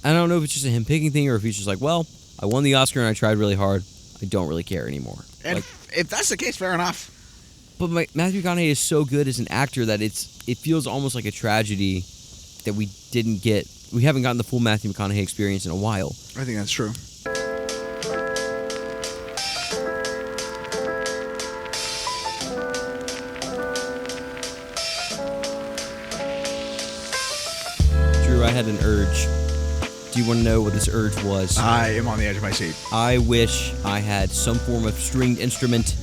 I don't know if it's just a him picking thing or if he's just like, well, I won the Oscar and I tried really hard. I don't really care anymore. And if that's the case, fair enough. But Matthew McConaughey is so good as an actor that it feels almost like a tragedy that we haven't gotten the full Matthew McConaughey experience in a while. I think that's true. Drew, I had an urge. Do you want to know what this urge was? I am on the edge of my seat. I wish I had some form of stringed instrument,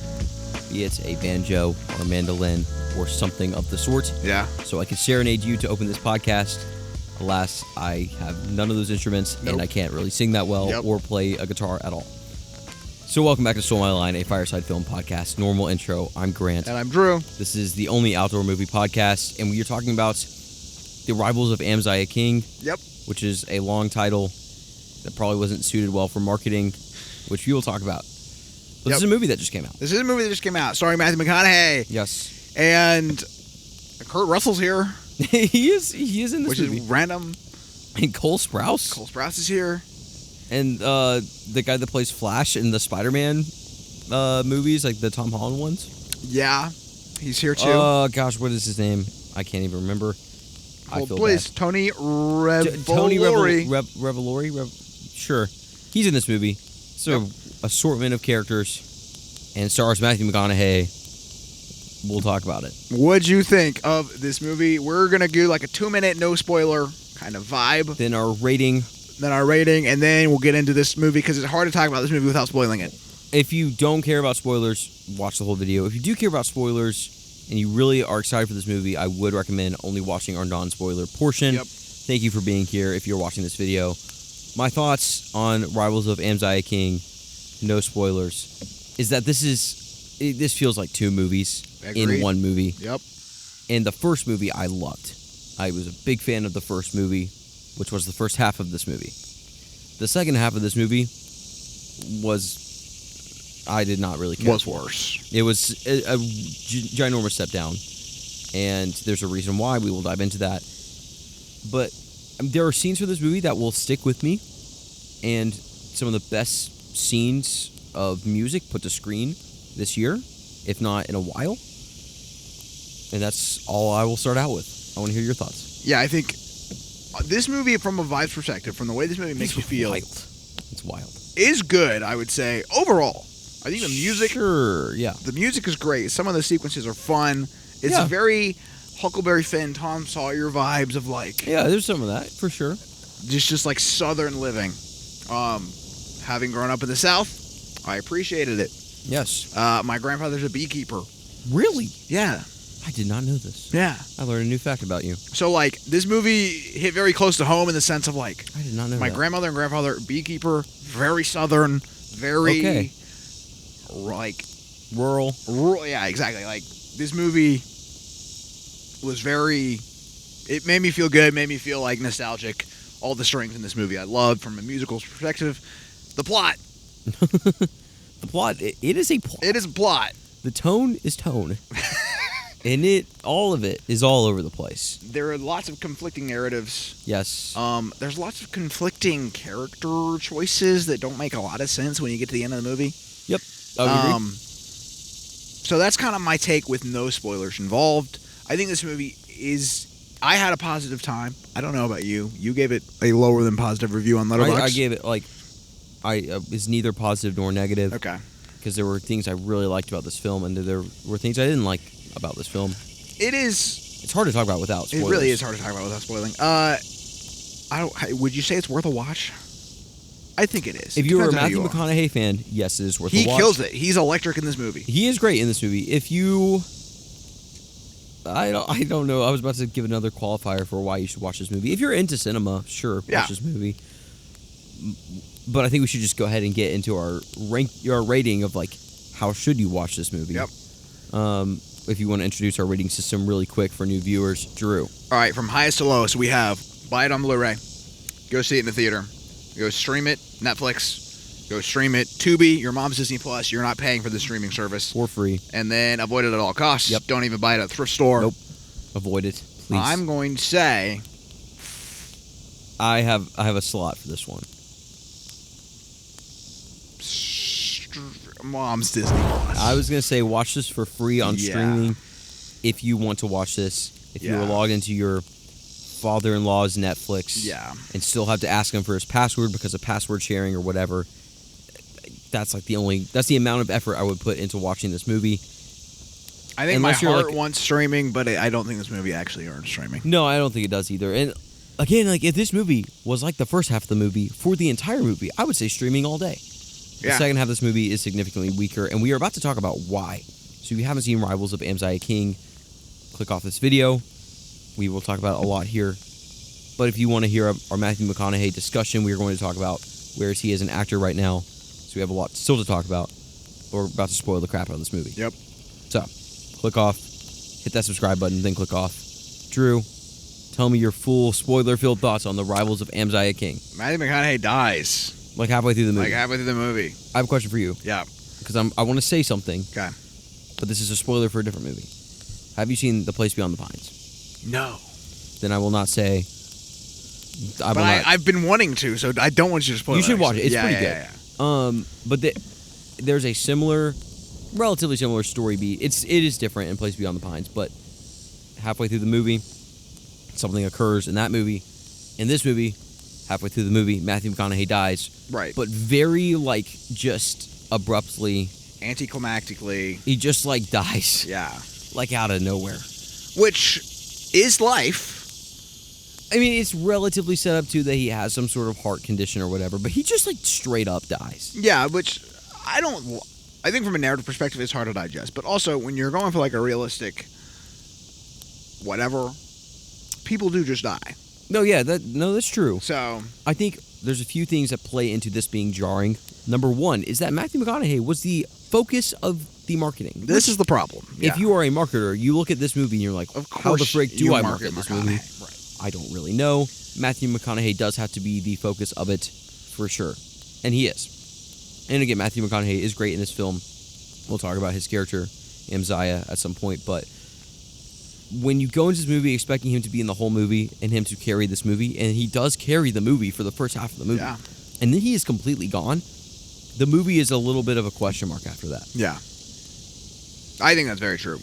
be it a banjo or a mandolin or something of the sort. Yeah. So I could serenade you to open this podcast. Alas, I have none of those instruments, and I can't really sing that well or play a guitar at all. So welcome back to Stole My Line, a Fireside film podcast. Normal intro. I'm Grant. And I'm Drew. This is the only outdoor movie podcast, and we are talking about the Rivals of Amziah King. Yep. Which is a long title that probably wasn't suited well for marketing, which we will talk about. But this is a movie that just came out. This is a movie that just came out, starring Matthew McConaughey. Yes. And Kurt Russell's here. he is in this movie. Which is random. And Cole Sprouse. Cole Sprouse is here. And the guy that plays Flash in the Spider-Man movies, like the Tom Holland ones. Yeah, he's here too. Oh, gosh, what is his name? I can't even remember. Hold, please. Bad. Tony Revolori. Tony Revolori? Sure. He's in this movie. So, assortment of characters. And stars Matthew McConaughey. We'll talk about it. What'd you think of this movie? We're going to do like a 2-minute, no spoiler kind of vibe. Then our rating. And then we'll get into this movie because it's hard to talk about this movie without spoiling it. If you don't care about spoilers, watch the whole video. If you do care about spoilers and you really are excited for this movie, I would recommend only watching our non-spoiler portion. Yep. Thank you for being here if you're watching this video. My thoughts on Rivals of Amziah King, no spoilers, is that this feels like two movies in one movie. Yep. And the first movie I loved. I was a big fan of the first movie, which was the first half of this movie. The second half of this movie I did not really care. Was worse. It was a ginormous step down, and there's a reason why. We will dive into that. But there are scenes from this movie that will stick with me, and some of the best scenes of music put to screen this year, if not in a while. And that's all I will start out with. I want to hear your thoughts. Yeah, I think this movie, from a vibes perspective, from the way this movie makes you feel, it's wild. Is good, I would say, overall. I think the music... Sure, yeah. The music is great. Some of the sequences are fun. It's very Huckleberry Finn, Tom Sawyer vibes of like... Yeah, there's some of that, for sure. Just like Southern living. Having grown up in the South, I appreciated it. Yes. My grandfather's a beekeeper. Really? Yeah. I did not know this. Yeah. I learned a new fact about you. So, like, this movie hit very close to home in the sense of, like... I did not know my grandmother and grandfather, beekeeper, very Southern, very... Okay. Like... Rural. Yeah, exactly. Like, this movie was very... It made me feel good, made me feel, like, nostalgic. All the strength in this movie I loved from a musical perspective. The plot. The plot. It is a plot. It is a plot. The tone is tone. And all of it is all over the place. There are lots of conflicting narratives. Yes. There's lots of conflicting character choices that don't make a lot of sense when you get to the end of the movie. Yep. I would agree. So that's kind of my take with no spoilers involved. I think this movie is... I had a positive time. I don't know about you. You gave it a lower than positive review on Letterboxd. I gave it, like... it's neither positive nor negative. Okay. Because there were things I really liked about this film, and there were things I didn't like about this film. It is... It's hard to talk about without spoilers. It really is hard to talk about without spoiling. Would you say it's worth a watch? I think it is. If you're a Matthew McConaughey fan, yes, it is worth a watch. He kills it. He's electric in this movie. He is great in this movie. If you... I don't know. I was about to give another qualifier for why you should watch this movie. If you're into cinema, sure, watch this movie. But I think we should just go ahead and get into our rating of, like, how should you watch this movie. Yep. If you want to introduce our rating system really quick for new viewers, Drew. All right, from highest to lowest, we have buy it on Blu-ray, go see it in the theater, go stream it, Netflix, go stream it, Tubi, your mom's Disney Plus, you're not paying for the streaming service. For free. And then avoid it at all costs. Yep. Don't even buy it at a thrift store. Nope. Avoid it, please. I'm going to say I have a slot for this one. Mom's Disney Plus. I was gonna say watch this for free on streaming if you want to watch this. If you were logged into your father-in-law's Netflix, and still have to ask him for his password because of password sharing or whatever. That's the amount of effort I would put into watching this movie. I think my heart wants streaming, but I don't think this movie actually earns streaming. No, I don't think it does either. And again, like if this movie was like the first half of the movie for the entire movie, I would say streaming all day. The second half of this movie is significantly weaker, and we are about to talk about why. So if you haven't seen Rivals of Amziah King, click off this video. We will talk about it a lot here. But if you want to hear our Matthew McConaughey discussion, we are going to talk about where is he as an actor right now. So we have a lot still to talk about. We're about to spoil the crap out of this movie. Yep. So, click off, hit that subscribe button, then click off. Drew, tell me your full spoiler-filled thoughts on the Rivals of Amziah King. Matthew McConaughey dies. Like halfway through the movie. I have a question for you. Yeah. Because I want to say something. Okay. But this is a spoiler for a different movie. Have you seen The Place Beyond the Pines? No. Then I will not say. I've been wanting to, so I don't want you to spoil it. You should watch it. It's pretty good. Yeah. But there's a relatively similar story beat. It is different in Place Beyond the Pines, but halfway through the movie, something occurs in that movie. In this movie, halfway through the movie, Matthew McConaughey dies. Right. But very, just abruptly. Anticlimactically. He just, dies. Yeah. Out of nowhere. Which is life. I mean, it's relatively set up, too, that he has some sort of heart condition or whatever, but he just, straight up dies. Yeah, which I think from a narrative perspective, it's hard to digest. But also, when you're going for, a realistic whatever, people do just die. No, yeah, that's true. So I think there's a few things that play into this being jarring. Number one is that Matthew McConaughey was the focus of the marketing. This is the problem. If you are a marketer, you look at this movie and you're like, of course, how the frick do I market this movie? Right. I don't really know. Matthew McConaughey does have to be the focus of it, for sure. And he is. And again, Matthew McConaughey is great in this film. We'll talk about his character, Amziah, at some point. But when you go into this movie expecting him to be in the whole movie and him to carry this movie, and he does carry the movie for the first half of the movie, and then he is completely gone, the movie is a little bit of a question mark after that. Yeah. I think that's very true.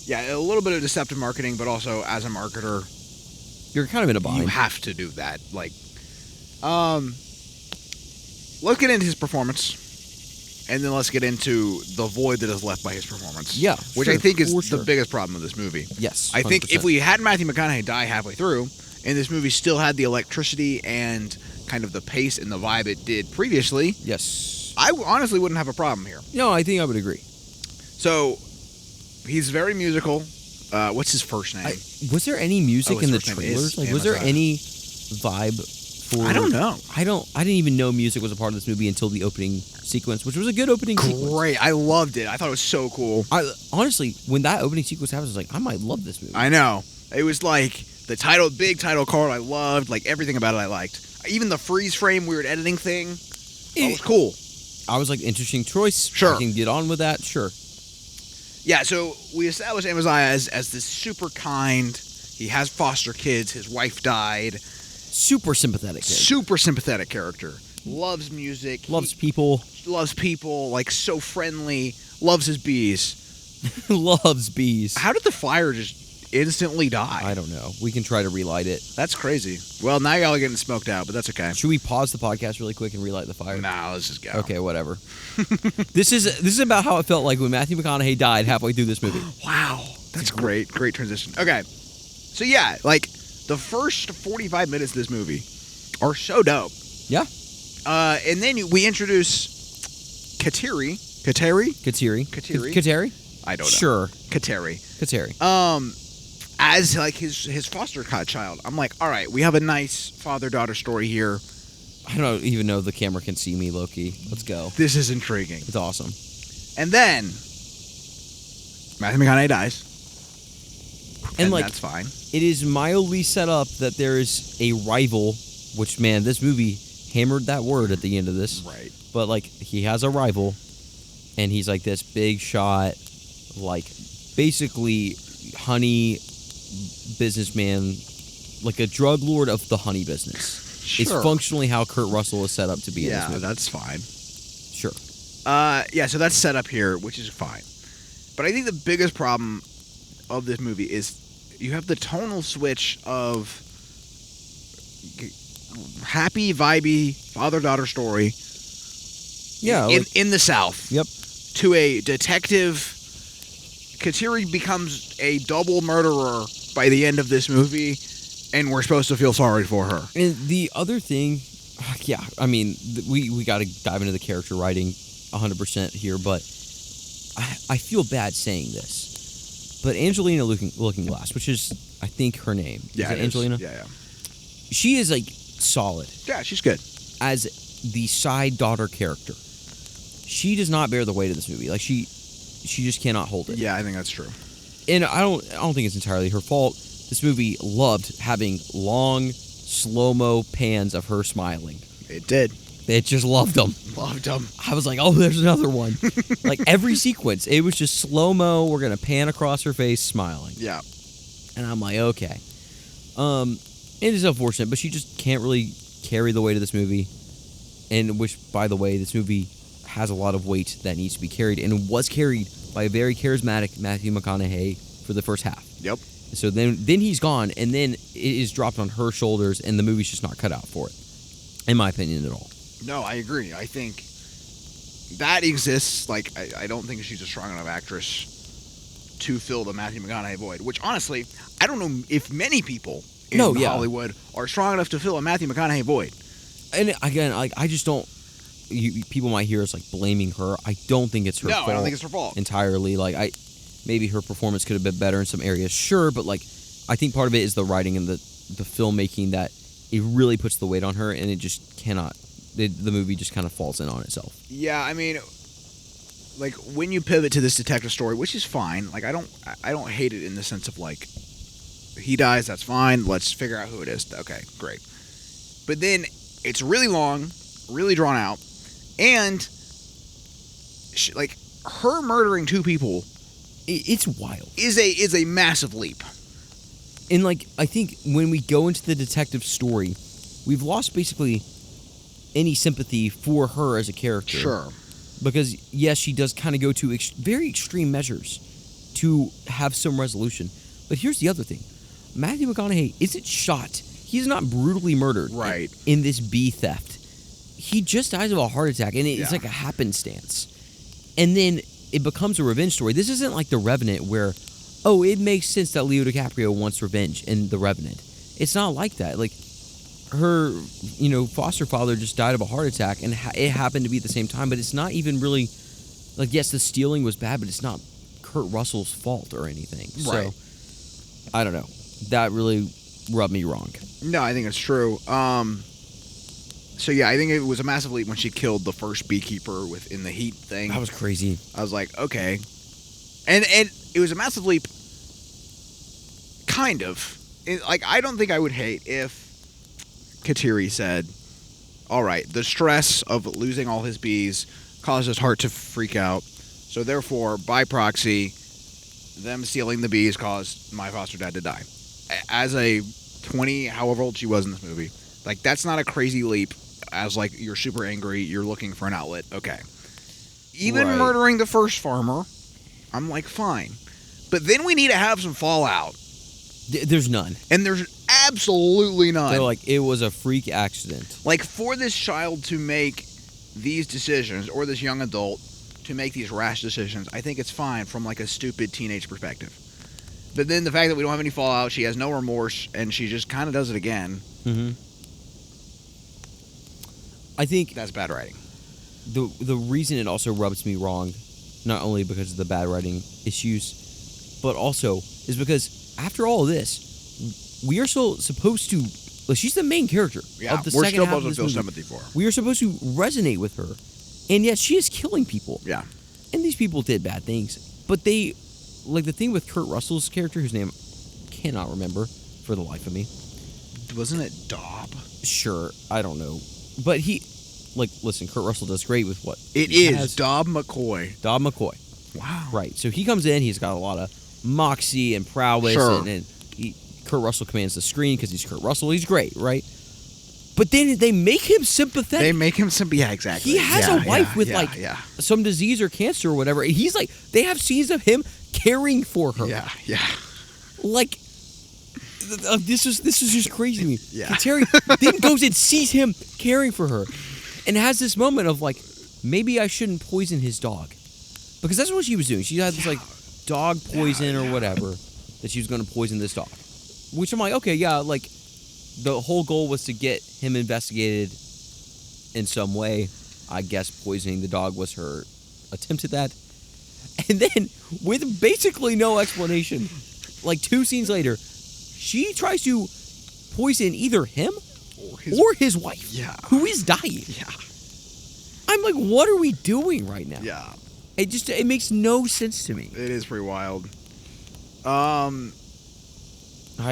Yeah, a little bit of deceptive marketing, but also as a marketer, you're kind of in a bind. You have to do that. Let's get into his performance, and then let's get into the void that is left by his performance. Yeah, which I think is the biggest problem of this movie. Yes, 100%. I think if we had Matthew McConaughey die halfway through, and this movie still had the electricity and kind of the pace and the vibe it did previously, yes, I honestly wouldn't have a problem here. No, I think I would agree. So, he's very musical. What's his first name? Was there any music in the trailers? Was there any vibe for? I don't know. I didn't even know music was a part of this movie until the opening sequence, which was a good opening sequence. Great. I loved it. I thought it was so cool. Honestly, when that opening sequence happens, I was like, I might love this movie. I know. It was the big title card I loved. Everything about it I liked. Even the freeze frame weird editing thing. It was cool. I was like, interesting choice. Sure. I can get on with that. Sure. Yeah, so we established Amziah as this super kind. He has foster kids. His wife died. Super sympathetic. Super sympathetic character. Loves music. Loves people. So friendly. Loves his bees. Loves bees. How did the fire just instantly die? I don't know. We can try to relight it. That's crazy. Well, now y'all are getting smoked out, but that's okay. Should we pause the podcast really quick and relight the fire? Nah, let's just go. Okay, whatever. This is about how it felt like when Matthew McConaughey died halfway through this movie. Wow. That's great. Great transition. Okay. So yeah, the first 45 minutes of this movie are so dope. Yeah. And then we introduce Kateri. I don't know. Sure. Kateri. As his foster child. I'm like, all right, we have a nice father-daughter story here. I don't even know if the camera can see me, Loki. Let's go. This is intriguing. It's awesome. And then Matthew McConaughey dies. And that's fine. It is mildly set up that there is a rival, which, man, this movie hammered that word at the end of this. Right. But, he has a rival, and he's, this big shot, basically honey businessman like a drug lord of the honey business. Sure. It's functionally how Kurt Russell is set up to be in this Yeah, movie. that's fine. Sure. Yeah, so that's set up here, which is fine. But I think the biggest problem of this movie is you have the tonal switch of happy, vibey father-daughter story Yeah. in the South. Yep. To a detective. Kateri becomes a double murderer by the end of this movie, and we're supposed to feel sorry for her. And the other thing, yeah, I mean, we got to dive into the character writing 100% here, but I feel bad saying this. But Angelina Looking Glass, which is, I think, her name. Yeah, is it Angelina? Yeah. She is, like, solid. Yeah, she's good. As the side daughter character. She does not bear the weight of this movie. Like, she just cannot hold it. Yeah, I think that's true. And I don't think it's entirely her fault. This movie loved having long, slow-mo pans of her smiling. It did. It just loved them. Loved them. I was like, oh, there's another one. Like, every sequence, it was just slow-mo. We're going to pan across her face smiling. Yeah. And I'm like, okay. It is unfortunate, but she just can't really carry the weight of this movie. And which, by the way, this movie has a lot of weight that needs to be carried, and was carried by a very charismatic Matthew McConaughey for the first half. Yep. So then he's gone, and then it is dropped on her shoulders, and the movie's just not cut out for it, in my opinion, at all. No, I agree. I think that exists. Like, I don't think she's a strong enough actress to fill the Matthew McConaughey void, which, honestly, I don't know if many people in Hollywood are strong enough to fill a Matthew McConaughey void. And again, like, I just don't... people might hear us, like, blaming her. I don't think it's her fault. No, I don't think it's her fault. Entirely. Like, maybe her performance could have been better in some areas, sure, but, like, I think part of it is the writing and the filmmaking that it really puts the weight on her, and it just cannot... The movie just kind of falls in on itself. Yeah, I mean, like, when you pivot to this detective story, which is fine, like, I don't hate it in the sense of, like, he dies, that's fine, let's figure out who it is. Okay, great. But then it's really long, really drawn out, and like, her murdering two people, it's wild. Is a massive leap. And, like, I think when we go into the detective story, we've lost basically any sympathy for her as a character. Sure. Because, yes, she does kind of go to very extreme measures to have some resolution. But here's the other thing. Matthew McConaughey isn't shot. He's not brutally murdered in this bee theft. He just dies of a heart attack, and it's like a happenstance. And then it becomes a revenge story. This isn't like The Revenant where, oh, it makes sense that Leo DiCaprio wants revenge in The Revenant. It's not like that. Like, her, foster father just died of a heart attack, and it happened to be at the same time, but it's not even really, like, yes, the stealing was bad, but it's not Kurt Russell's fault or anything. Right. So, I don't know. That really rubbed me wrong. No, I think it's true. So, yeah, I think it was a massive leap when she killed the first beekeeper in the heat thing. That was crazy. I was like, okay. And it was a massive leap, kind of. Like, I don't think I would hate if Kateri said, all right, the stress of losing all his bees caused his heart to freak out. So therefore, by proxy, them stealing the bees caused my foster dad to die. As a 20, however old she was in this movie, like, that's not a crazy leap. As, like, you're super angry, you're looking for an outlet. Okay. Even murdering the first farmer, I'm like, fine. But then we need to have some fallout. There's none. And there's absolutely none. They're like, it was a freak accident. Like, for this child to make these decisions, or this young adult to make these rash decisions, I think it's fine from, like, a stupid teenage perspective. But then the fact that we don't have any fallout, she has no remorse, and she just kind of does it again. Mm-hmm. I think that's bad writing. The reason it also rubs me wrong, not only because of the bad writing issues, but also is because after all of this, we are still supposed to... Like, she's the main character of the second half of this movie. We're still supposed to feel sympathy for her. We are supposed to resonate with her, and yet she is killing people. Yeah. And these people did bad things, but they... Like, the thing with Kurt Russell's character, whose name I cannot remember for the life of me. Wasn't it Dob? Sure, I don't know. But he... Like, listen, Kurt Russell does great with what it is. Dob McCoy. Dob McCoy. Wow. Right. So he comes in. He's got a lot of moxie and prowess. Sure. And Kurt Russell commands the screen because he's Kurt Russell. He's great, right? But then they make him sympathetic. They make him Yeah, exactly. He has a wife with some disease or cancer or whatever. And he's like, they have scenes of him caring for her. Yeah. Like, this is just crazy to me. Yeah. Terry then goes and sees him caring for her, and has this moment of like, maybe I shouldn't poison his dog, because that's what she was doing. She had this like dog poison or whatever that she was going to poison this dog, which I'm like, okay, yeah, like. The whole goal was to get him investigated in some way. I guess poisoning the dog was her attempt at that. And then, with basically no explanation, like 2 scenes later, she tries to poison either him or his wife, who is dying. Yeah. I'm like, what are we doing right now? Yeah. It makes no sense to me. It is pretty wild. I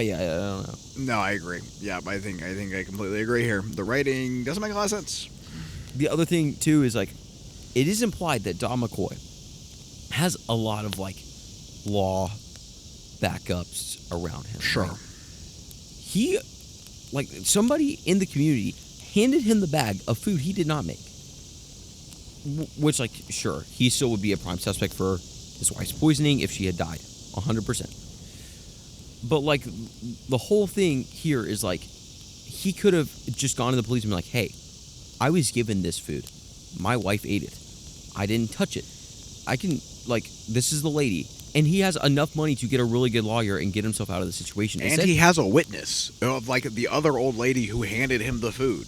don't know. No, I agree. Yeah, I think I completely agree here. The writing doesn't make a lot of sense. The other thing too is like, it is implied that Don McCoy has a lot of like law backups around him. Sure. Right? He, like, somebody in the community handed him the bag of food he did not make. Which, like, sure, he still would be a prime suspect for his wife's poisoning if she had died, 100%. But, like, the whole thing here is, like, he could have just gone to the police and been like, hey, I was given this food. My wife ate it. I didn't touch it. I can, like, this is the lady. And he has enough money to get a really good lawyer and get himself out of the situation. And he has a witness of, like, the other old lady who handed him the food.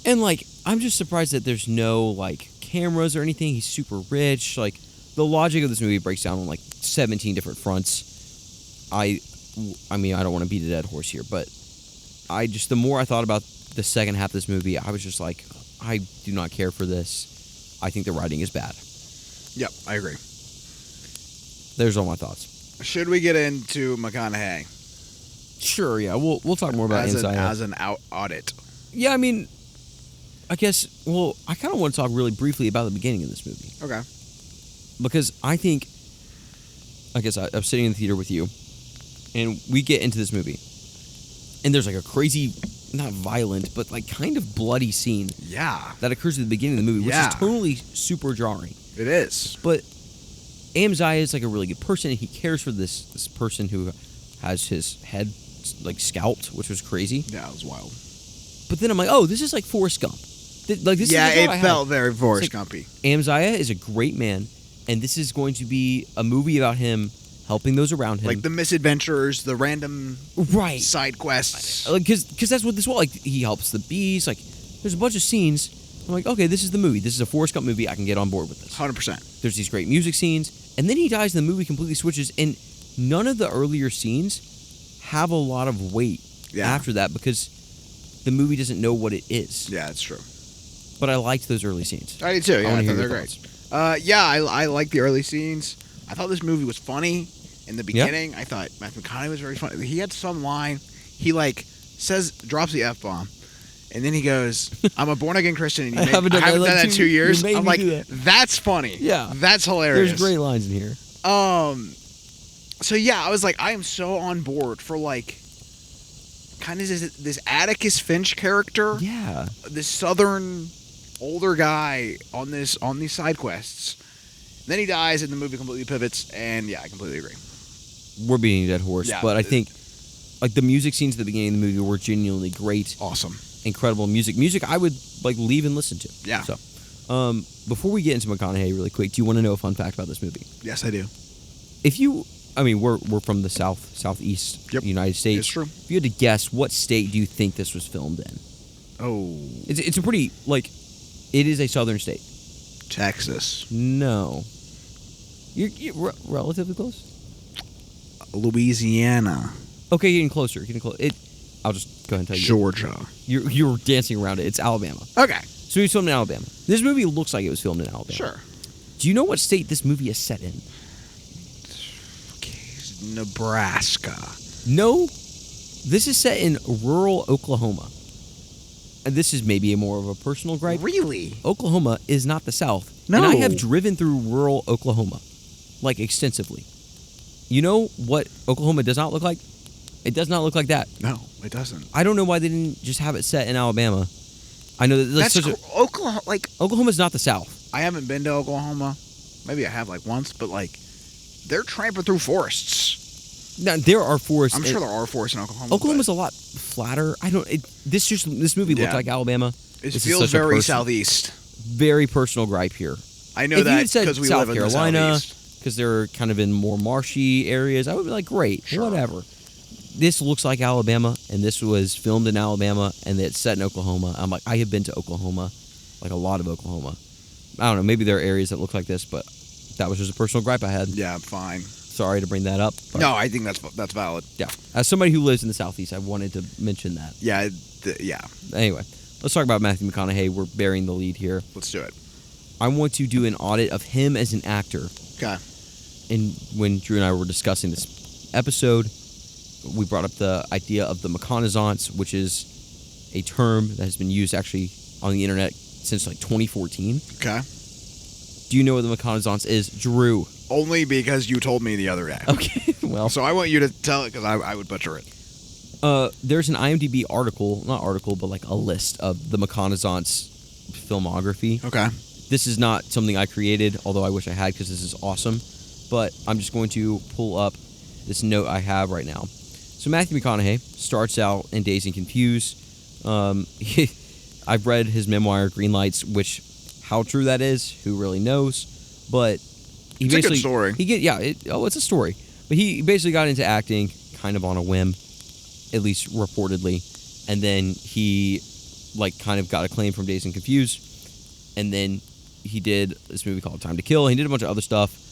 And, like, I'm just surprised that there's no, like, cameras or anything. He's super rich. Like, the logic of this movie breaks down on, like, 17 different fronts. I mean, I don't want to beat a dead horse here, but the more I thought about the second half of this movie, I was just like, I do not care for this. I think the writing is bad. Yep, I agree. There's all my thoughts. Should we get into McConaughey? Sure, yeah. We'll talk more about Amziah. As an audit. Yeah, I mean, I guess, well, I kind of want to talk really briefly about the beginning of this movie. Okay. Because I think, I guess I'm sitting in the theater with you, and we get into this movie, and there's like a crazy, not violent, but like kind of bloody scene. Yeah. That occurs at the beginning of the movie, which is totally super jarring. It is. But Amziah is like a really good person, and he cares for this person who has his head like scalped, which was crazy. Yeah, it was wild. But then I'm like, oh, this is like Forrest Gump. This yeah, is it felt very Forrest Gumpy. Amziah is a great man, and this is going to be a movie about him helping those around him. Like the misadventures, the random side quests. Because that's what this was. Like, he helps the bees. Like, there's a bunch of scenes. I'm like, okay, this is the movie. This is a Forrest Gump movie. I can get on board with this. 100%. There's these great music scenes. And then he dies, and the movie completely switches. And none of the earlier scenes have a lot of weight after that, because the movie doesn't know what it is. Yeah, it's true. But I liked those early scenes. I did too. Yeah, I thought they're great. I like the early scenes. I thought this movie was funny in the beginning. I thought Matthew McConaughey was very funny. He had some line. He drops the F-bomb, and then he goes, "I'm a born-again Christian, and I haven't done that in 2 years." I'm like, that's funny. Yeah. That's hilarious. There's great lines in here. So yeah, I was like, I am so on board for like kind of this Atticus Finch character. Yeah. This southern older guy on these side quests. And then he dies, and the movie completely pivots, and yeah, I completely agree. We're beating a dead horse, but I think like the music scenes at the beginning of the movie were genuinely great. Awesome. Incredible music I would like leave and listen to. Yeah. So, before we get into McConaughey really quick, do you want to know a fun fact about this movie? Yes, I do. We're from the southeast United States. It's true. If you had to guess, what state do you think this was filmed in? Oh. It's a pretty, like, it is a southern state. Texas. No. You're relatively close? Louisiana. Okay, getting closer. I'll just go ahead and tell you. Georgia. You're dancing around it. It's Alabama. Okay. So it was filmed in Alabama. This movie looks like it was filmed in Alabama. Sure. Do you know what state this movie is set in? Okay, Nebraska. No. This is set in rural Oklahoma. And this is maybe more of a personal gripe. Really? Oklahoma is not the South. No. And I have driven through rural Oklahoma, like, extensively. You know what Oklahoma does not look like? It does not look like that. No, it doesn't. I don't know why they didn't just have it set in Alabama. I know that Oklahoma. Like, Oklahoma's not the South. I haven't been to Oklahoma. Maybe I have like once, but like, they're tramping through forests. Now, there are forests. I'm sure there are forests in Oklahoma. Oklahoma's a lot flatter. I don't. This movie looked like Alabama. It feels very southeast. Very personal gripe here. I know that because we live in the southeast. Because they're kind of in more marshy areas. I would be like, great, whatever. This looks like Alabama, and this was filmed in Alabama, and it's set in Oklahoma. I'm like, I have been to Oklahoma, like a lot of Oklahoma. I don't know, maybe there are areas that look like this, but that was just a personal gripe I had. Yeah, fine. Sorry to bring that up. No, I think that's valid. Yeah. As somebody who lives in the Southeast, I wanted to mention that. Yeah, yeah. Anyway, let's talk about Matthew McConaughey. We're bearing the lead here. Let's do it. I want to do an audit of him as an actor. Okay. And when Drew and I were discussing this episode, we brought up the idea of the McConaissance, which is a term that has been used actually on the internet since like 2014. Okay. Do you know what the McConaissance is, Drew? Only because you told me the other day. Okay, well. So I want you to tell it because I would butcher it. There's an IMDb but like a list of the McConaissance filmography. Okay. This is not something I created, although I wish I had because this is awesome. But I'm just going to pull up this note I have right now. So Matthew McConaughey starts out in Dazed and Confused. I've read his memoir, Green Lights, which, how true that is, who really knows? But it's a good story. It's a story. But he basically got into acting kind of on a whim, at least reportedly. And then he kind of got acclaim from Dazed and Confused. And then he did this movie called Time to Kill. He did a bunch of other stuff.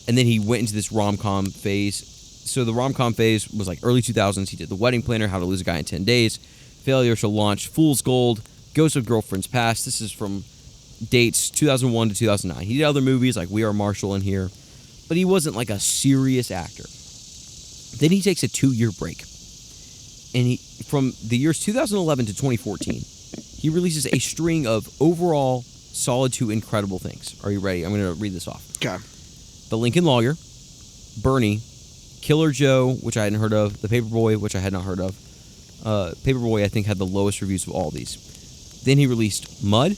And then he went into this rom-com phase. So the rom-com phase was like early 2000s. He did The Wedding Planner, How to Lose a Guy in 10 Days, Failure to Launch, Fool's Gold, Ghost of Girlfriend's Past. This is from dates 2001 to 2009. He did other movies like We Are Marshall in here, but he wasn't like a serious actor. Then he takes a 2-year break. And from the years 2011 to 2014, he releases a string of overall solid to incredible things. Are you ready? I'm going to read this off. Okay. The Lincoln Lawyer, Bernie, Killer Joe, which I hadn't heard of, The Paperboy, which I had not heard of. Paperboy, I think, had the lowest reviews of all these. Then he released Mud,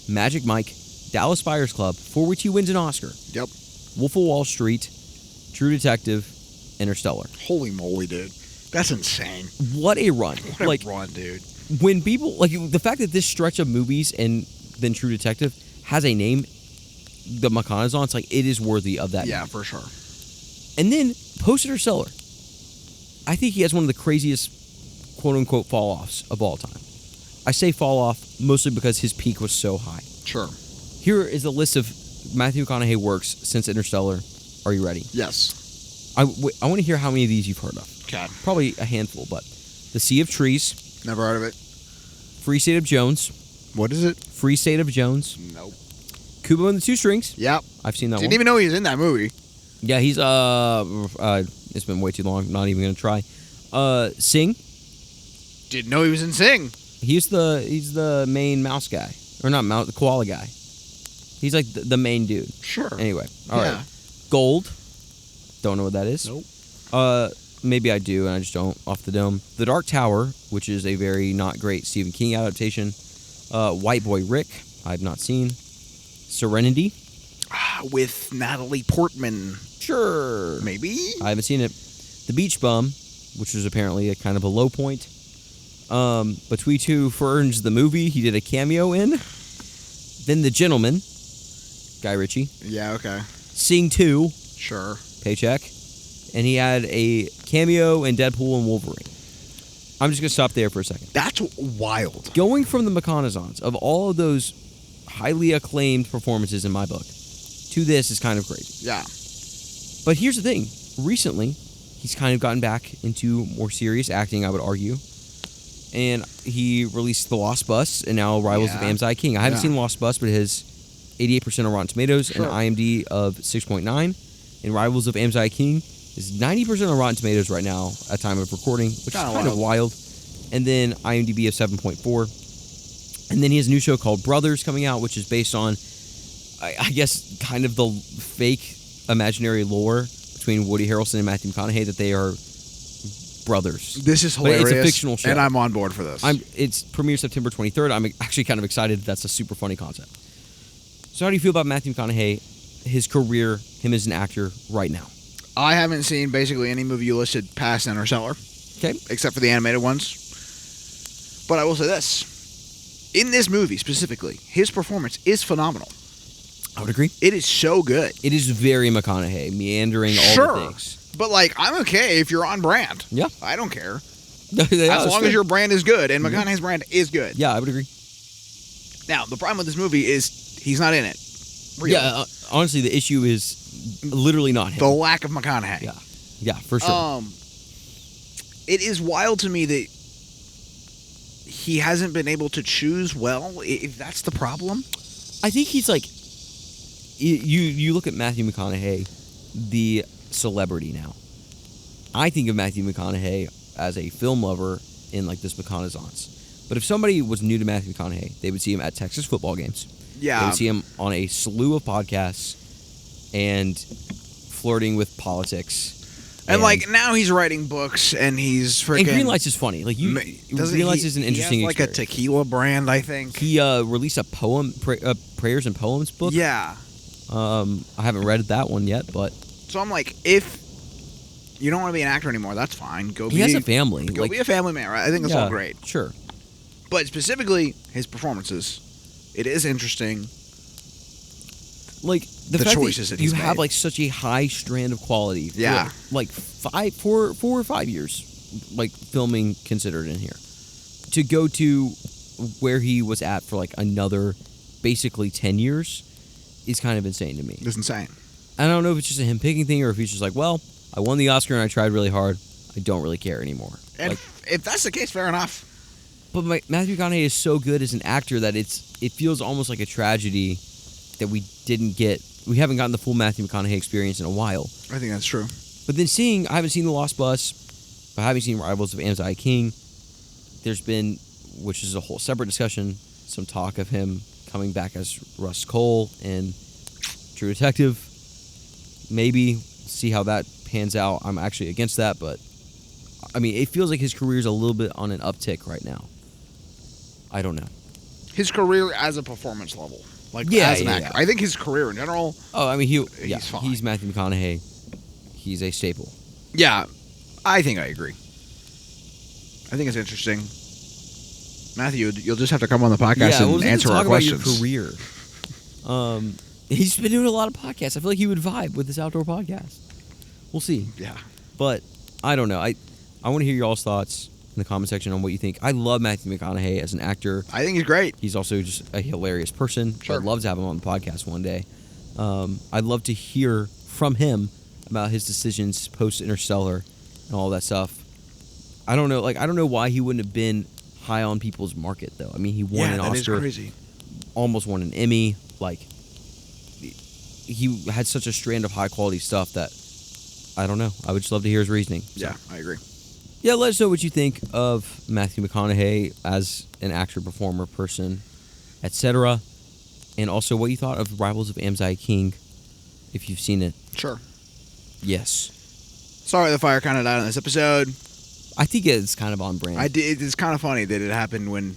Magic Mike, Dallas Buyers Club, for which he wins an Oscar. Yep. Wolf of Wall Street, True Detective, Interstellar. Holy moly, dude. That's insane. What a run. What a run, dude. When people, the fact that this stretch of movies and then True Detective has a name, the McConaissance, it is worthy of that. Yeah, name. for sure. And then Post-Interstellar. I think he has one of the craziest quote-unquote fall-offs of all time. I say fall-off mostly because his peak was so high. Sure. Here is a list of Matthew McConaughey works since Interstellar. Are you ready? Yes. I want to hear how many of these you've heard of. Okay. Probably a handful, but The Sea of Trees. Never heard of it. Free State of Jones. What is it? Free State of Jones. Nope. Kubo and the Two Strings. Yep. I've seen that one. Didn't even know he was in that movie. Yeah, he's it's been way too long. Not even gonna try. Sing. Didn't know he was in Sing. He's the main mouse guy, or not mouse, the koala guy. He's like the main dude. Sure. Anyway, all right. Gold. Don't know what that is. Nope. Maybe I do, and I just don't off the dome. The Dark Tower, which is a very not great Stephen King adaptation. White Boy Rick. I've not seen. Serenity. With Natalie Portman. Sure. Maybe? I haven't seen it. The Beach Bum, which was apparently a kind of a low point. Between Two Ferns, the movie, he did a cameo in. Then The Gentleman, Guy Ritchie. Yeah, okay. Sing 2. Sure. Paycheck. And he had a cameo in Deadpool and Wolverine. I'm just going to stop there for a second. That's wild. Going from the McConaissance, of all of those highly acclaimed performances in my book, to this is kind of crazy. Yeah. But here's the thing. Recently, he's kind of gotten back into more serious acting, I would argue. And he released The Lost Bus and now Rivals of Amziah King. I haven't seen Lost Bus, but it has 88% on Rotten Tomatoes and an IMDb of 6.9. And Rivals of Amziah King is 90% on Rotten Tomatoes right now at time of recording, which is kind of wild. And then IMDb of 7.4. And then he has a new show called Brothers coming out, which is based on, I guess, kind of the fake imaginary lore between Woody Harrelson and Matthew McConaughey, that they are brothers. This is But hilarious. it's a fictional show. And I'm on board for this. It's premieres September 23rd. I'm actually kind of excited. That's a super funny concept. So how do you feel about Matthew McConaughey, his career, him as an actor right now? I haven't seen basically any movie you listed past Interstellar. Okay. Except for the animated ones. But I will say this. In this movie specifically, his performance is phenomenal. I would agree. It is so good. It is very McConaughey, meandering all the things. But, like, I'm okay if you're on brand. Yeah. I don't care. Yeah, as long as your brand is good, and McConaughey's brand is good. Yeah, I would agree. Now, the problem with this movie is he's not in it. Really. Yeah, honestly, the issue is literally not him. The lack of McConaughey. Yeah, for sure. It is wild to me that he hasn't been able to choose well, if that's the problem. I think he's like, you look at Matthew McConaughey, the celebrity now. I think of Matthew McConaughey as a film lover in like this McConaissance. But if somebody was new to Matthew McConaughey, they would see him at Texas football games. Yeah. They would see him on a slew of podcasts and flirting with politics. And like now he's writing books and he's freaking. And Greenlights is funny. Like you realize is an interesting. He has like experience. a tequila brand, I think. He released a poem, prayers and poems book. Yeah. I haven't read that one yet, but so I'm like, if you don't want to be an actor anymore, that's fine. He has a family. Go be a family man, right? I think that's all great. Sure. But specifically his performances, it is interesting. Like the fact choices that you he's have made. like such a high strand of quality. Yeah. For, like 4 or 5 years, like filming considered in here, to go to where he was at for like another, basically 10 years, is kind of insane to me. It's insane. I don't know if it's just a him picking thing or if he's just like, well, I won the Oscar and I tried really hard. I don't really care anymore. And like, if that's the case, fair enough. But Matthew McConaughey is so good as an actor that it feels almost like a tragedy that we haven't gotten the full Matthew McConaughey experience in a while. I think that's true. But then I haven't seen The Lost Bus, I haven't seen Rivals of Amziah King. There's been, which is a whole separate discussion, some talk of him coming back as Russ Cole in True Detective. Maybe see how that pans out. I'm actually against that, but I mean, it feels like his career's a little bit on an uptick right now. I don't know. His career as a performance level. Like, as an actor. I think his career in general. Oh, I mean, he's fine. He's Matthew McConaughey. He's a staple. Yeah, I think I agree. I think it's interesting. Matthew, you'll just have to come on the podcast and answer our questions. About your career. He's been doing a lot of podcasts. I feel like he would vibe with this outdoor podcast. We'll see. Yeah. But I don't know. I want to hear y'all's thoughts in the comment section on what you think. I love Matthew McConaughey as an actor. I think he's great. He's also just a hilarious person. Sure. I'd love to have him on the podcast one day. I'd love to hear from him about his decisions post Interstellar and all that stuff. I don't know. Like, I don't know why he wouldn't have been high on people's market though. I mean, he won an Oscar. Is crazy. Almost won an Emmy. Like, he had such a strand of high quality stuff that I don't know. I would just love to hear his reasoning. So. Yeah, I agree. Yeah, let us know what you think of Matthew McConaughey as an actor, performer, person, etc. And also what you thought of Rivals of Amziah King, if you've seen it. Sure. Yes. Sorry the fire kind of died on this episode. I think it's kind of on brand. It's kind of funny that it happened when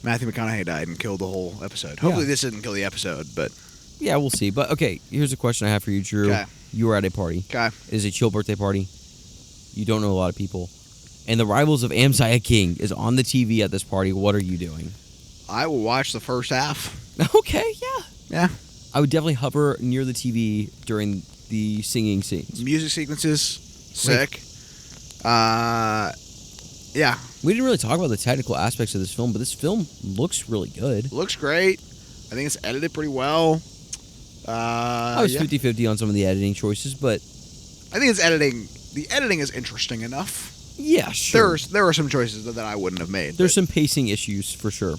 Matthew McConaughey died and killed the whole episode. Hopefully this didn't kill the episode, but... Yeah, we'll see. But, okay, here's a question I have for you, Drew. Okay. You were at a party. Okay. It is a chill birthday party. You don't know a lot of people. And the Rivals of Amziah King is on the TV at this party. What are you doing? I will watch the first half. Okay, yeah. Yeah. I would definitely hover near the TV during the singing scenes. Music sequences, sick. Yeah. We didn't really talk about the technical aspects of this film, but this film looks really good. Looks great. I think it's edited pretty well. I was 50-50 on some of the editing choices, but... I think it's editing... The editing is interesting enough. Yeah, sure. There are some choices that I wouldn't have made. There's some pacing issues, for sure.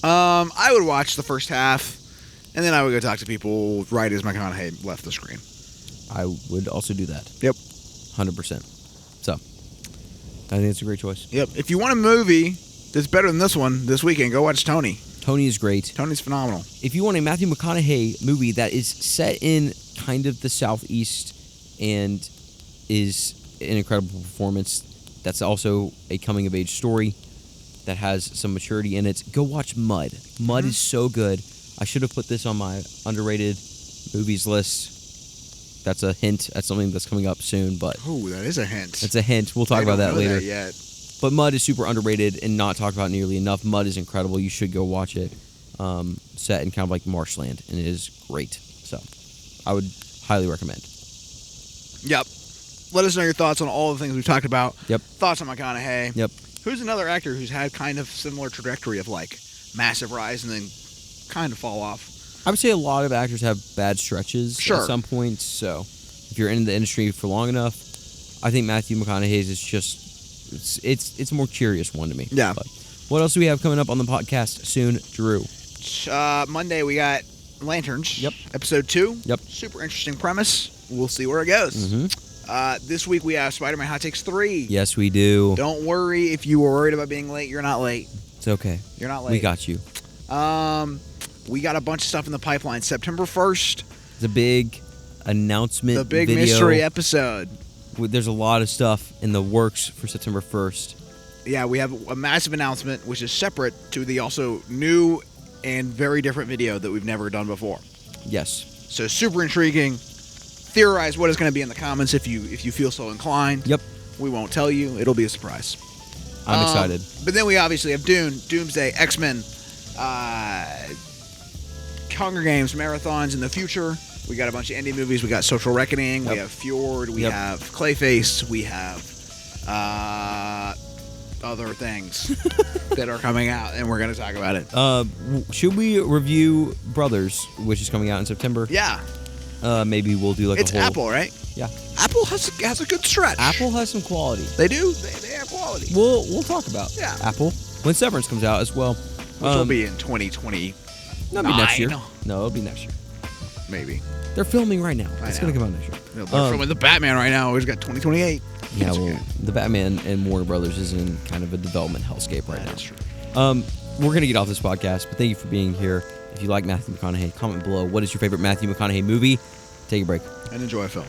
I would watch the first half, and then I would go talk to people right as McConaughey left the screen. I would also do that. Yep. 100%. So, I think it's a great choice. Yep. If you want a movie that's better than this one this weekend, go watch Tony. Tony is great. Tony's phenomenal. If you want a Matthew McConaughey movie that is set in kind of the Southeast and is an incredible performance. That's also a coming-of-age story that has some maturity in it. Go watch Mud. Mud is so good. I should have put this on my underrated movies list. That's a hint at something that's coming up soon. But oh, that is a hint. It's a hint. We'll talk about that later. That yet. But Mud is super underrated and not talked about nearly enough. Mud is incredible. You should go watch it. Set in kind of like marshland, and it is great. So I would highly recommend. Yep. Let us know your thoughts on all the things we've talked about. Yep. Thoughts on McConaughey. Yep. Who's another actor who's had kind of similar trajectory of like massive rise and then kind of fall off? I would say a lot of actors have bad stretches at some point. So if you're in the industry for long enough, I think Matthew McConaughey's is just it's a more curious one to me. Yeah. But what else do we have coming up on the podcast soon, Drew? Monday we got Lanterns. Yep. Episode 2. Yep. Super interesting premise. We'll see where it goes. Mm-hmm. This week we have Spider-Man Hot Takes 3. Yes, we do. Don't worry if you were worried about being late. You're not late. It's okay. You're not late. We got you. We got a bunch of stuff in the pipeline. September 1st. The big announcement The big video. mystery episode. There's a lot of stuff in the works for September 1st. Yeah, we have a massive announcement, which is separate to the also new and very different video that we've never done before. Yes. So super intriguing. Theorize what is going to be in the comments if you feel so inclined. Yep. We won't tell you. It'll be a surprise. I'm excited. But then we obviously have Dune, Doomsday, X-Men, Hunger Games marathons in the future. We got a bunch of indie movies. We got Social Reckoning. Yep. We have Fjord. We have Clayface. We have other things that are coming out, and we're going to talk about it. Should we review Brothers, which is coming out in September? Yeah. Maybe we'll do It's a whole... Apple, right? Yeah. Apple has a good stretch. Apple has some quality. They do. They have quality. We'll talk about Apple when Severance comes out as well. Which will be in 2020. That'll be next year. No, it'll be next year. Maybe. They're filming right now. It's going to come out next year. They're filming the Batman right now. We've got 2028. Yeah, well, the Batman and Warner Brothers is in kind of a development hellscape right now. That's true. We're going to get off this podcast, but thank you for being here. If you like Matthew McConaughey, comment below. What is your favorite Matthew McConaughey movie? Take a break. And enjoy a film.